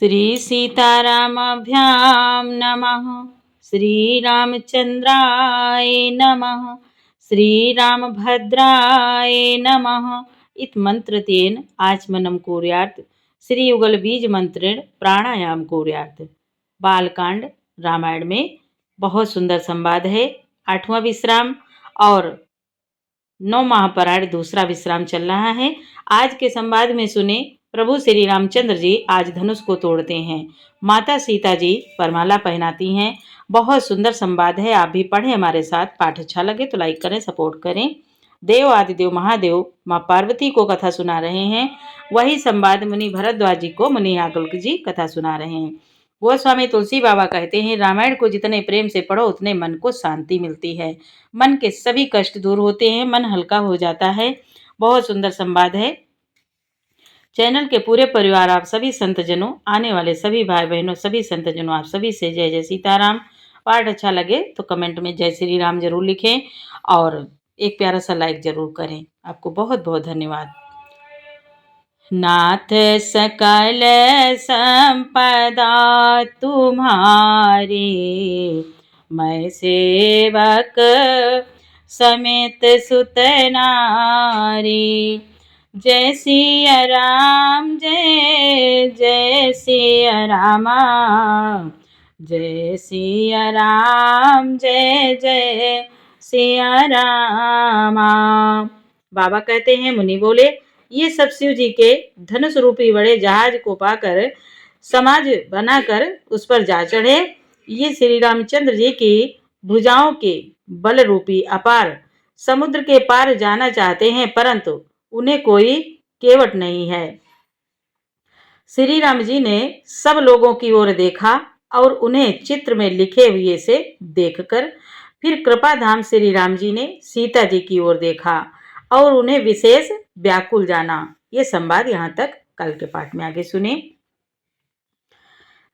श्री सीतारामाभ्यां नमः। श्रीरामचंद्राय नमः। श्रीरामभद्राय नमः। इत मंत्रतेन आचमनम कुर्यात्। श्रीयुगल बीज मंत्रेण प्राणायाम कुर्यात्। बालकांड रामायण में बहुत सुंदर संवाद है। 8वां विश्राम और 9 महापरायण दूसरा विश्राम चल रहा है। आज के संवाद में सुने, प्रभु श्री रामचंद्र जी आज धनुष को तोड़ते हैं, माता सीता जी वरमाला पहनाती हैं। बहुत सुंदर संवाद है, आप भी पढ़ें हमारे साथ। पाठ अच्छा लगे तो लाइक करें, सपोर्ट करें। देव आदिदेव महादेव माँ पार्वती को कथा सुना रहे हैं। वही संवाद मुनि भरद्वाज जी को मुनि याज्ञवल्क्य जी कथा सुना रहे हैं। गोस्वामी तुलसी बाबा कहते हैं, रामायण को जितने प्रेम से पढ़ो उतने मन को शांति मिलती है। मन के सभी कष्ट दूर होते हैं, मन हल्का हो जाता है। बहुत सुंदर संवाद है। चैनल के पूरे परिवार, आप सभी संतजनों, आने वाले सभी भाई बहनों, सभी संतजनों, आप सभी से जय जय सीताराम। पाठ अच्छा लगे तो कमेंट में जय श्री राम जरूर लिखें और एक प्यारा सा लाइक जरूर करें। आपको बहुत बहुत धन्यवाद। नाथ सकल संपदा तुम्हारी, मैं सेवक समेत सुत नारी। जय सिया राम, जय जय सिया रामा, जय सिया राम, जय जय सिया रामा। बाबा कहते हैं, मुनि बोले, ये सब शिव जी के धनुष रूपी बड़े जहाज को पाकर समाज बनाकर उस पर जा चढ़े। ये श्री रामचंद्र जी की भुजाओं के बल रूपी अपार समुद्र के पार जाना चाहते हैं, परंतु उन्हें कोई केवट नहीं है। श्री राम जी ने सब लोगों की ओर देखा और उन्हें चित्र में लिखे हुए से देखकर फिर कृपा धाम श्री राम जी ने सीता जी की ओर देखा और उन्हें विशेष व्याकुल जाना। ये संवाद यहाँ तक, कल के पाठ में आगे सुने।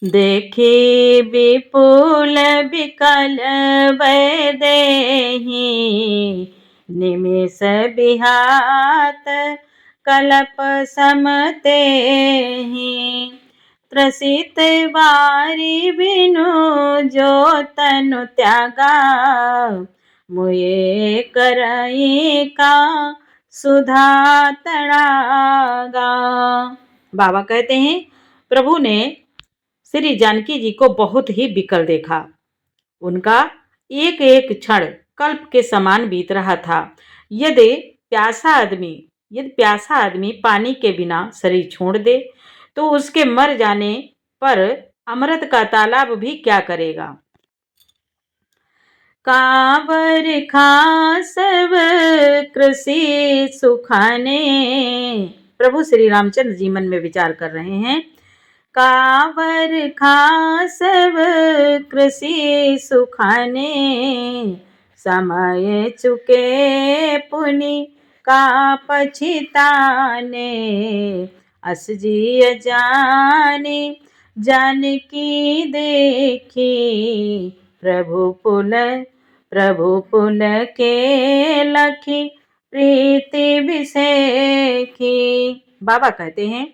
देखी विपुल विकल वैदेही, निमिष बिहात कलप समतेहि। त्रसित वारी बिनु जो तनु त्यागा, मुए करई का सुधा तड़ागा। बाबा कहते हैं, प्रभु ने श्री जानकी जी को बहुत ही विकल देखा। उनका एक एक क्षण कल्प के समान बीत रहा था। यदि प्यासा आदमी पानी के बिना शरीर छोड़ दे तो उसके मर जाने पर अमृत का तालाब भी क्या करेगा। कांवर खा सब कृषि सुखाने, प्रभु श्री रामचंद्र जी मन में विचार कर रहे हैं। कांवर खा सब कृषि सुखाने, समय चुके पुनि का पछिताने। अस जी जाने जानकी देखी, प्रभु पुल के लखी प्रीति विसेखी। बाबा कहते हैं,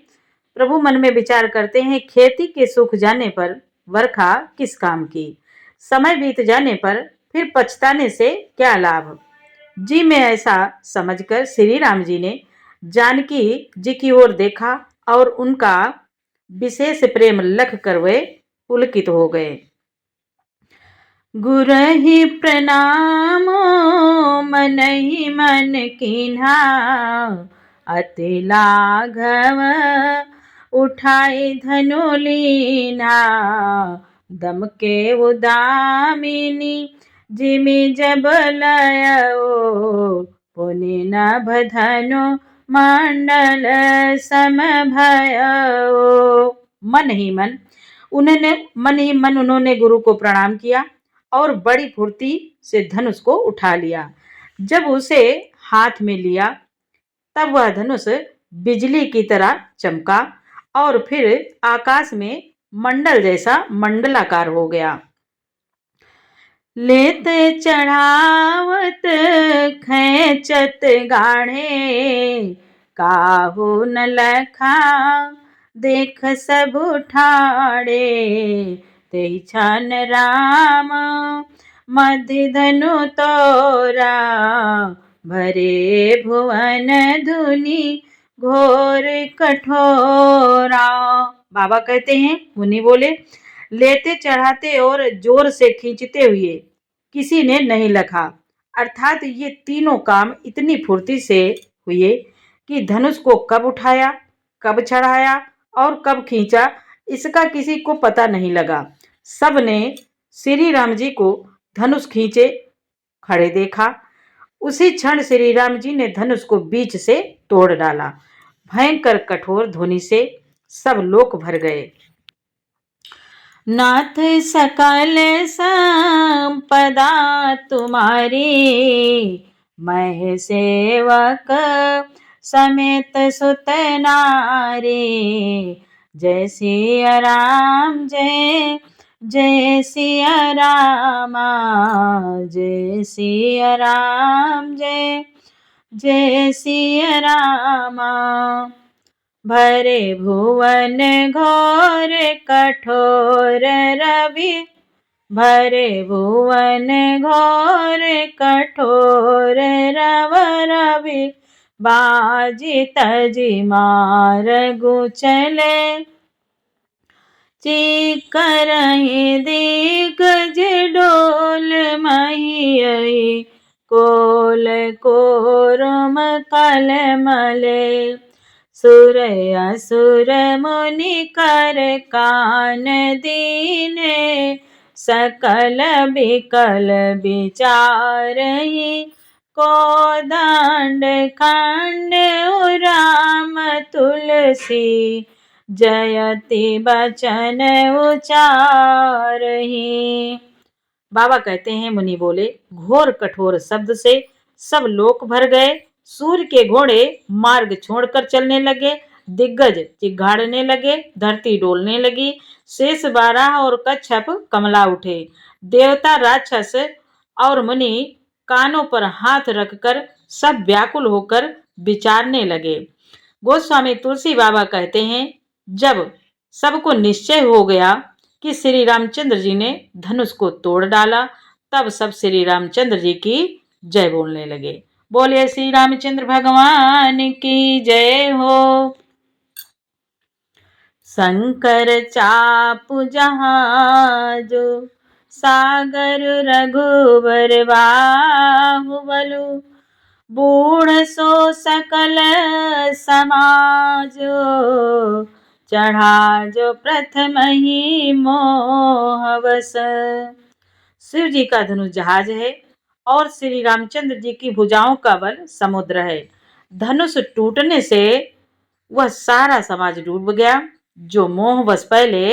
प्रभु मन में विचार करते हैं, खेती के सूख जाने पर वर्षा किस काम की, समय बीत जाने पर फिर पछताने से क्या लाभ। जी में ऐसा समझकर श्री राम जी ने जानकी जी की ओर देखा और उनका विशेष प्रेम लख कर वे पुलकित हो गए। गुरहि प्रणाम मन ही मन कीन्हा, अति लाघव उठाई धनु लीन्हा। दम के उदामिनी जिमि जब लयो, पुनि नभ धनु मंडल सम भयो। मन ही मन उन्होंने गुरु को प्रणाम किया और बड़ी फुर्ती से धनुष को उठा लिया। जब उसे हाथ में लिया तब वह धनुष बिजली की तरह चमका और फिर आकाश में मंडल जैसा मंडलाकार हो गया। लेत चढ़ावत खैचत गाढ़े, काहू न लखा देख सब ठाड़े, तेहि छन राम मध्य धनु तोरा, भरे भुवन धुनि घोर कठोरा। बाबा कहते हैं, मुनि बोले, लेते चढ़ाते और जोर से खींचते हुए किसी ने नहीं लखा, अर्थात ये तीनों काम इतनी फुर्ती से हुए कि धनुष को कब उठाया, कब चढ़ाया और कब खींचा, इसका किसी को पता नहीं लगा। सब ने श्री राम जी को धनुष खींचे खड़े देखा। उसी क्षण श्री राम जी ने धनुष को बीच से तोड़ डाला। भयंकर कठोर ध्वनि से सब लोक भर गए। नाथ सकल संपदा तुम्हारी, मैं सेवक समेत सुत नारी। जय सिया राम जय जय सिया रामा, जय सिया राम जय जय सिया रामा। भरे भुवन घोर कठोर रवि, भरे भुवन घोर कठोर रव रवि। बाजी तजी मारगु चले, चिकरहि दिग्गज डोल महियहि। कोल कोरुम कलमले, सुर असुर मुनि कर कान दीने। सकल बिकल विचारहि, कोदंड खंड राम तुलसी। जयति बचन उचारहि। बाबा कहते हैं, मुनि बोले, घोर कठोर शब्द से सब लोक भर गए। सूर्य के घोड़े मार्ग छोड़कर चलने लगे, दिग्गज चिघाड़ने लगे, धरती डोलने लगी, शेष बारह और कच्छप कमला उठे। देवता राक्षस और मुनि कानों पर हाथ रखकर सब व्याकुल होकर विचारने लगे। गोस्वामी तुलसी बाबा कहते हैं, जब सबको निश्चय हो गया कि श्री रामचंद्र जी ने धनुष को तोड़ डाला, तब सब श्री रामचंद्र जी की जय बोलने लगे। बोलिए श्री रामचंद्र भगवान की जय हो। शंकर चापु जहाजो, सागर रघुबर बाहुबलु। बूढ़ सो सकल समाजो, चढ़ा जो प्रथम ही मोहवश। शिव जी का धनुष जहाज है और श्री रामचंद्र जी की भुजाओं का बल समुद्र है। धनुष टूटने से वह सारा समाज डूब गया, जो मोहवश पहले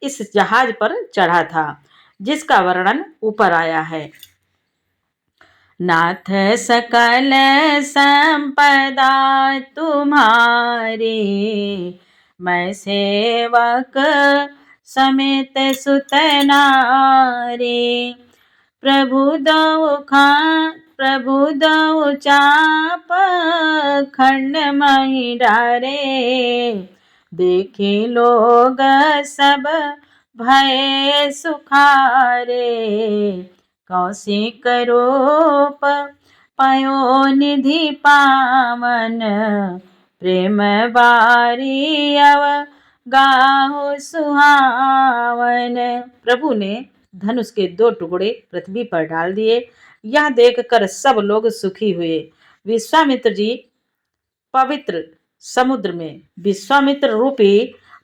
इस जहाज पर चढ़ा था, जिसका वर्णन ऊपर आया है। नाथ सकल संपदा तुम्हारी, मैं सेवक समेत सुत नारी। प्रभु दो चाप खंड मही डारे। देखे लोग सब भय सुखारे। कौशिक रूप पयो निधि पावन। प्रेम बारी अव गाहो सुहावन। प्रभु ने धनुष के 2 टुकड़े पृथ्वी पर डाल दिए। यह देखकर सब लोग सुखी हुए। विश्वामित्र रूपी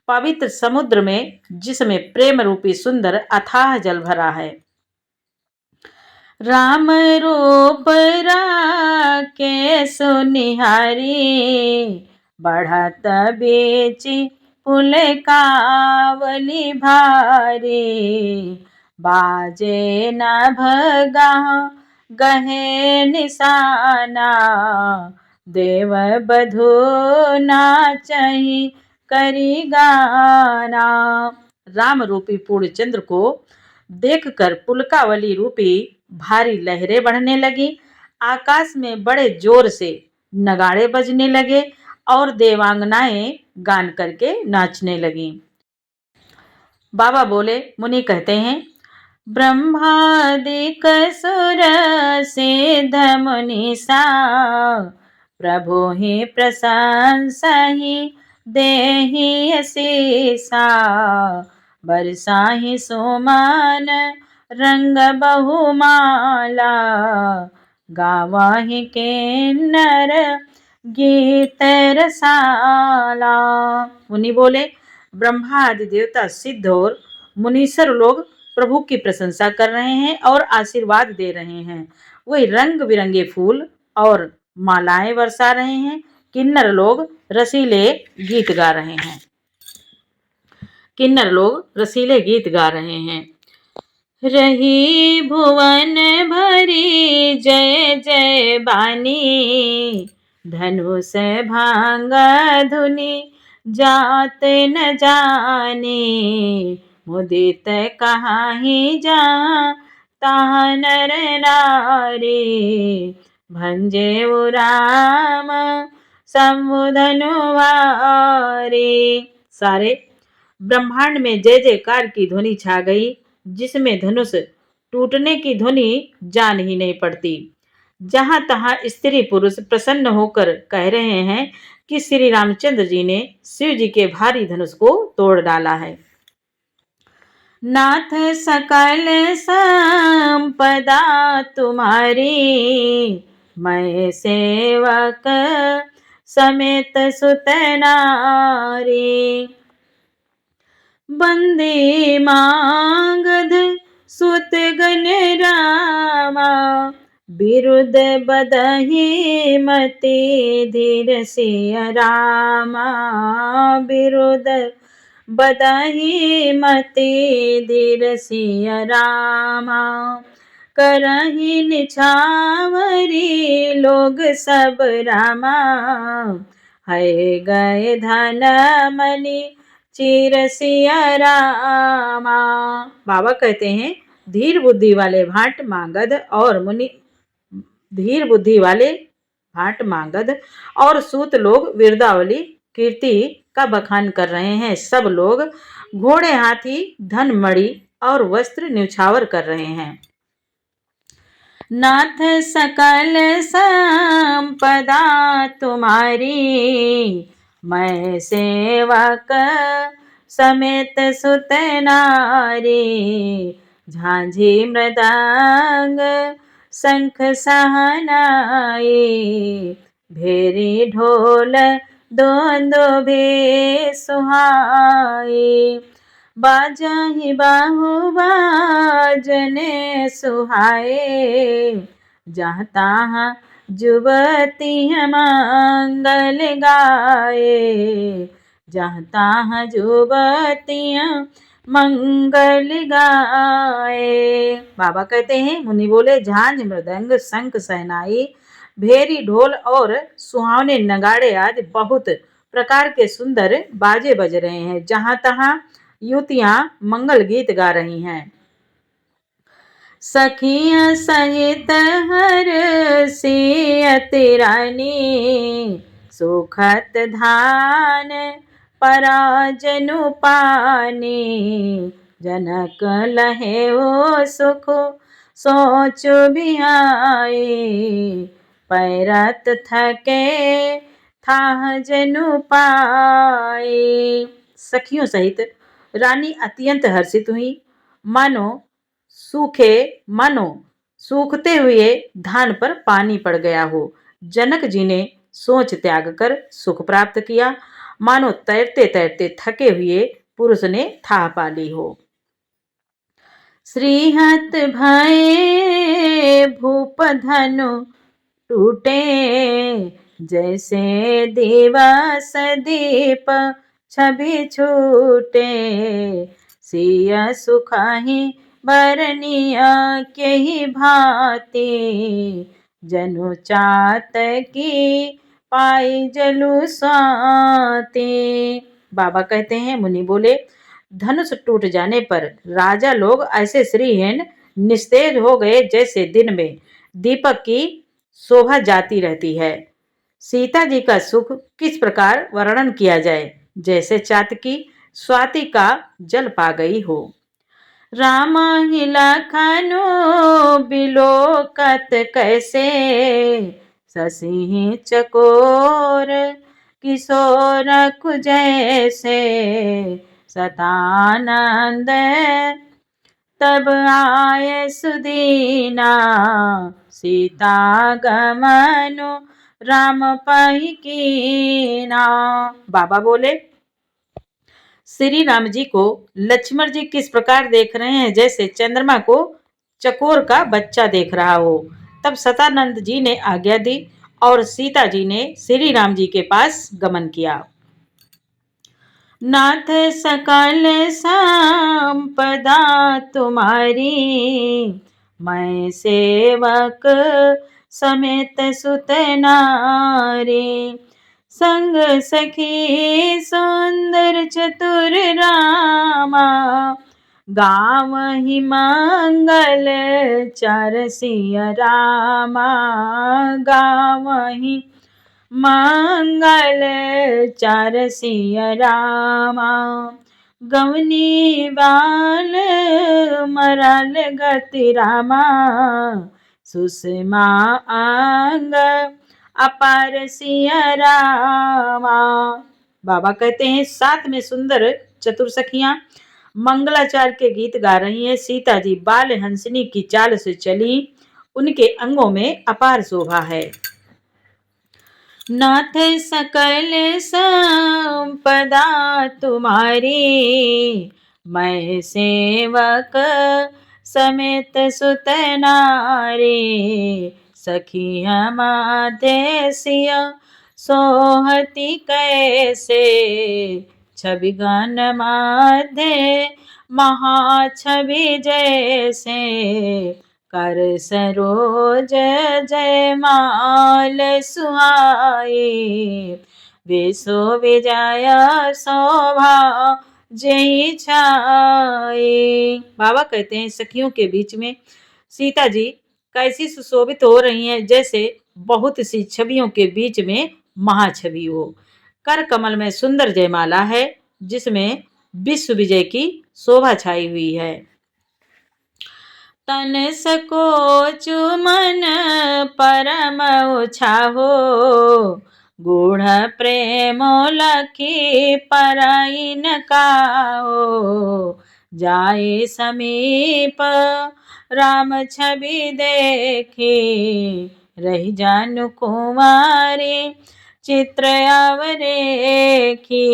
पवित्र समुद्र में, जिसमें प्रेम रूपी सुंदर अथाह जल भरा है, राम रूप राके सुनिहारी। बढ़त बेची पुल कावली भारी। बाजे नभ गहे निशाना। देव बधू नाचहि करी गाना। राम रूपी पूर्णचंद्र को देखकर पुलकावली रूपी भारी लहरें बढ़ने लगी। आकाश में बड़े जोर से नगाड़े बजने लगे और देवांगनाएं गान करके नाचने लगी। बाबा बोले, मुनि कहते हैं, ब्रह्मादिक सुर सिद्ध मुनीसा, प्रभु ही प्रशंसा ही देहि असीसा, बरसाहि सुमन रंग बहुमाला, गावाहि किन्नर गीत रसाला। मुनि बोले, ब्रह्मा आदि देवता, सिद्ध और मुनीश्वर लोग प्रभु की प्रशंसा कर रहे हैं और आशीर्वाद दे रहे हैं। वही रंग बिरंगे फूल और मालाएं बरसा रहे हैं। किन्नर लोग रसीले गीत गा रहे हैं। किन्नर लोग रसीले गीत गा रहे हैं। रही भुवन भरी जय जय बानी, धनुष भांगा धुनि जात न जाने, मुदित कहाहि जहाँ तहाँ नर नारी, भंजे राम समुधनु वारे। सारे ब्रह्मांड में जय जयकार की ध्वनि छा गई, जिसमें धनुष टूटने की ध्वनि जान ही नहीं पड़ती। जहां तहां स्त्री पुरुष प्रसन्न होकर कह रहे हैं कि श्री रामचंद्र जी ने शिव जी के भारी धनुष को तोड़ डाला है। नाथ सकल संपदा तुम्हारी, मैं सेवक समेत सुत नारी, बंदे मागध सुत गण रामा, बिरुद बदहि मति धीर सिया रामा, बिरुद बदहि मति धीर सिया रामा, करहि निछावरी लोग सब रामा, है गए धन मणि चिर सिया रामा। बाबा कहते हैं, धीर बुद्धि वाले भाट मागध और मुनि, धीर बुद्धि वाले भाट मागध और सूत लोग विरदावली कीर्ति का बखान कर रहे हैं। सब लोग घोड़े हाथी धन मणि और वस्त्र न्यौछावर कर रहे हैं। नाथ सकल संपदा तुम्हारी, मैं सेवक समेत सुत नारी, झांझी मृदंग शंख सहनाई, भेरी ढोल दोंदुभे सुहाई, बाजाहि बाहु बाजने सुहाए, जहाँ तहाँ जुबती मंगल गाए, जहाँ तहाँ जुबतियाँ मंगल गाए। बाबा कहते हैं, मुनि बोले, झांझ मृदंग शंख सहनाई, भेरी ढोल और सुहावने नगाड़े आदि बहुत प्रकार के सुंदर बाजे बज रहे हैं। जहाँ तहाँ युवतियां मंगल गीत गा रही हैं। सखियां सहित हर सियति रानी, सुखत धान पराजनु पानी, जनक लहे हो सुख सोच बिहाई, पैरत थके थाह जनु पाए। सखियों सहित रानी अत्यंत हर्षित हुई, मानो सूखते हुए धान पर पानी पड़ गया हो। जनक जी ने सोच त्याग कर सुख प्राप्त किया, मानो तैरते तैरते थके हुए पुरुष ने थाह पा ली हो। श्रीहत भये भूप धनु टूटे, जैसे दिवस दीप छवि छूटे, सिया सुखाहि बरनिया के ही भांति, जनु चात की पाई जलु स्वाति। बाबा कहते हैं, मुनि बोले, धनुष टूट जाने पर राजा लोग ऐसे श्रीहीन निस्तेज हो गए जैसे दिन में दीपक की शोभा जाती रहती है। सीता जी का सुख किस प्रकार वर्णन किया जाए। जैसे चातकी स्वाति का जल पा गई हो। राम ही लखनु बिलोकत कैसे, शशि चकोर किशोर जैसे, सतानंद तब आए सुदीना, सीता गमनु राम पही कीना। बाबा बोले, श्री राम जी को लक्ष्मण जी किस प्रकार देख रहे हैं, जैसे चंद्रमा को चकोर का बच्चा देख रहा हो। तब सतानंद जी ने आज्ञा दी और सीता जी ने श्री राम जी के पास गमन किया। नाथ सकल संपदा तुम्हारी, मैं सेवक समेत सुत नारी, संग सखी सुंदर चतुर रामा, गावहि मंगल चार सिया रामा, गावहि मंगल चार सिया रामा। गवनी बाल मरल गति रामा, सुषमा अंग अपार सिया रामा। बाबा कहते हैं, साथ में सुंदर चतुर सखियां मंगलाचार के गीत गा रही हैं। सीता जी बाल हंसनी की चाल से चली, उनके अंगों में अपार शोभा है। नाथ सकल संपदा तुम्हारी, मैं सेवक समेत सुत नारी, सखी हमादेसिया सोहती कैसे, छवि गान माधे महाछवि जैसे, कर सरोज जयमाल सुहाए, विसो विजय शोभा जय छाए। बाबा कहते हैं, सखियों के बीच में सीता जी कैसी सुशोभित हो रही हैं, जैसे बहुत सी छवियों के बीच में महाछवि हो। कर कमल में सुंदर जयमाला है, जिसमें विश्व विजय की शोभा छाई हुई है। तन सकोचु मन परम उछाहो, गूढ़ प्रेम लखी पराई न काहो, जाए समीप राम छवि देखी, रही जानु कुमारी चित्र अवरेखी।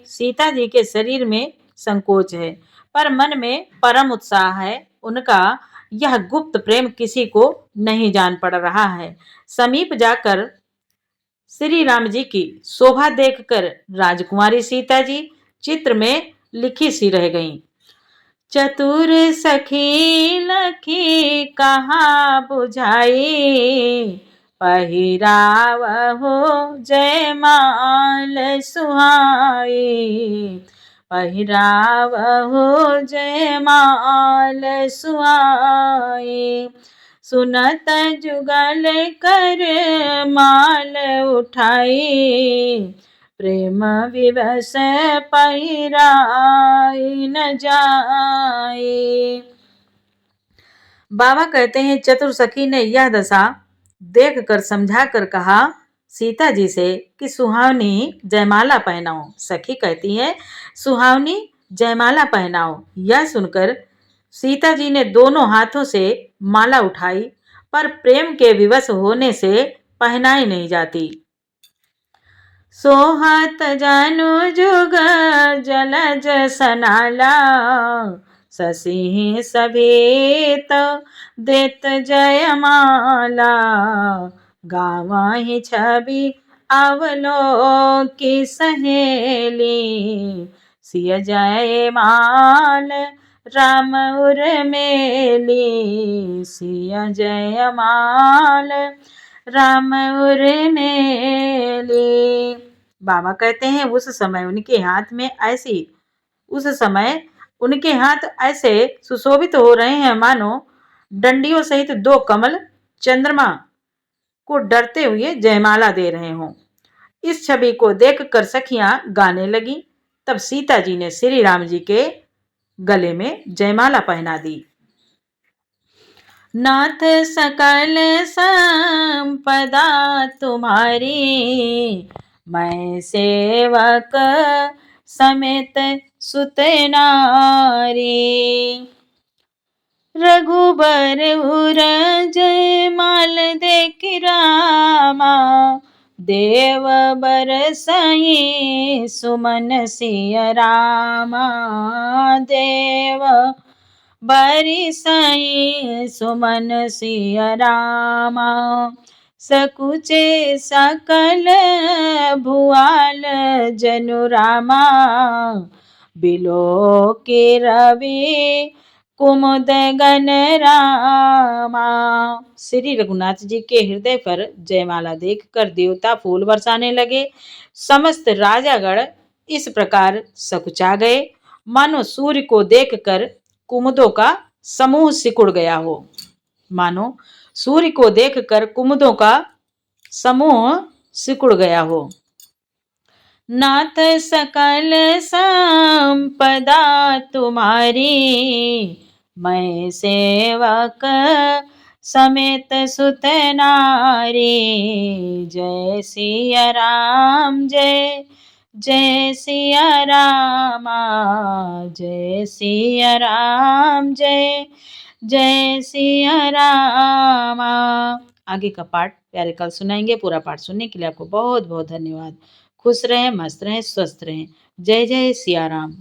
सीता जी के शरीर में संकोच है, पर मन में परम उत्साह है। उनका यह गुप्त प्रेम किसी को नहीं जान पड़ रहा है। समीप जाकर श्री राम जी की शोभा देखकर राजकुमारी सीता जी चित्र में लिखी सी रह गईं। चतुर सखी लखी कहाँ बुझाई, पहिरावहो जयमाल सुहाई, पहिरावहो जयमाल सुहाई, सुनत जुगल कर माल उठाई, प्रेम विवश पहिराई न जाए। बाबा कहते हैं, चतुर सखी ने यह दशा देख कर समझा कर कहा सीता जी से कि सुहावनी जयमाला पहनाओ। सखी कहती है, सुहावनी जयमाला पहनाओ। यह सुनकर सीता जी ने दोनों हाथों से माला उठाई, पर प्रेम के विवश होने से पहनाई नहीं जाती। सोहत जानु जुग जलज सनाला, शशि सभेत देत जयमाला, गावहि छवि अवलोकी सहेली, सिय जयमाल राम उर्मिली, सिय जयमाल राम उर्मिली। बाबा कहते हैं, उस समय उनके हाथ ऐसे सुशोभित हो रहे हैं मानो डंडियों सहित दो कमल चंद्रमा को डरते हुए जयमाला दे रहे हों। इस छवि को देखकर सखियां गाने लगी। तब सीता जी ने श्री राम जी के गले में जयमाला पहना दी। नाथ सकल संपदा तुम्हारी, मैं सेवक समेत सुत नारी। रघुबर उरज माल देख रामा, देव बरसई सुमन सिय रामा। देव बरसई सुमन सिय रामा। सकुचे सकल भुआल जनु रामा, बिलो के रवि कुमुद गण रामा। श्री रघुनाथ जी के हृदय पर जयमाला देखकर देवता फूल बरसाने लगे। समस्त राजागण इस प्रकार सकुचा गए, मानो सूर्य को देखकर कुमुदों का समूह सिकुड़ गया हो। मानो सूर्य को देखकर कुमुदों का समूह सिकुड़ गया हो। नाथ सकल संपदा तुम्हारी, मैं सेवक समेत सुत नारी। जय सिया राम जय जय सिया रामा, जय सिया राम जय जय सिया रामा। आगे का पाठ प्यारे कल सुनाएंगे। पूरा पाठ सुनने के लिए आपको बहुत बहुत धन्यवाद। खुश रहें, मस्त रहें, स्वस्थ रहें। जय जय सिया राम।